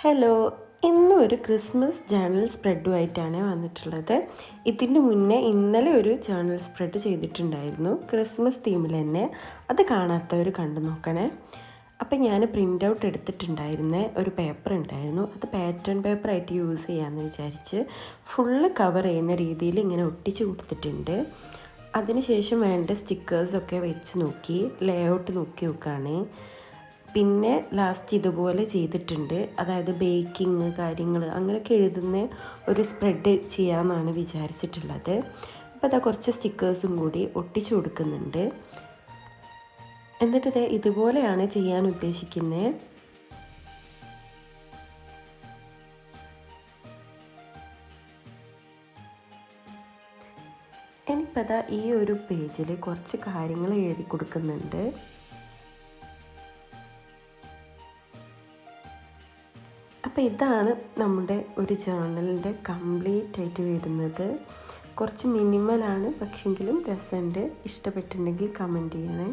Hello, ഇന്നും ഒരു Christmas journal സ്പ്രെഡുമായിട്ടാണ് വന്നിട്ടുള്ളത്. ഇതിന് മുന്നേ ഇന്നലെ ഒരു ജേർണൽ സ്പ്രെഡ് ചെയ്തിട്ടുണ്ടായിരുന്നു ക്രിസ്മസ് തീമിൽ തന്നെ. അത് കാണാത്തവർ കണ്ടു നോക്കണേ. അപ്പം ഞാൻ പ്രിൻ്റ് ഔട്ട് എടുത്തിട്ടുണ്ടായിരുന്ന ഒരു പേപ്പർ ഉണ്ടായിരുന്നു. അത് പാറ്റേൺ പേപ്പറായിട്ട് യൂസ് ചെയ്യാമെന്ന് വിചാരിച്ച് ഫുള്ള് കവർ ചെയ്യുന്ന രീതിയിൽ ഇങ്ങനെ ഒട്ടിച്ച് കൊടുത്തിട്ടുണ്ട്. അതിനുശേഷം വേണ്ട സ്റ്റിക്കേഴ്സൊക്കെ വെച്ച് നോക്കി, ലേ ഔട്ട് നോക്കി നോക്കുകയാണ്. പിന്നെ ലാസ്റ്റ് ഇതുപോലെ ചെയ്തിട്ടുണ്ട്. അതായത് ബേക്കിങ് കാര്യങ്ങൾ അങ്ങനെയൊക്കെ എഴുതുന്ന ഒരു സ്പ്രെഡ് ചെയ്യാമെന്നാണ് വിചാരിച്ചിട്ടുള്ളത്. അപ്പോൾ അതാ കുറച്ച് സ്റ്റിക്കേഴ്സും കൂടി ഒട്ടിച്ചു കൊടുക്കുന്നുണ്ട്. എന്നിട്ട് ഇതുപോലെയാണ് ചെയ്യാൻ ഉദ്ദേശിക്കുന്നത്. ഇനിയിപ്പോൾ അതാ ഈ ഒരു പേജിൽ കുറച്ച് കാര്യങ്ങൾ എഴുതി കൊടുക്കുന്നുണ്ട്. അപ്പോൾ ഇതാണ് നമ്മുടെ ഒരു ജേർണലിൻ്റെ കംപ്ലീറ്റ് ആയിട്ട് വരുന്നത്. കുറച്ച് മിനിമലാണ്, പക്ഷെങ്കിലും രസമുണ്ട്. ഇഷ്ടപ്പെട്ടിട്ടുണ്ടെങ്കിൽ കമൻറ്റ് ചെയ്യണേ.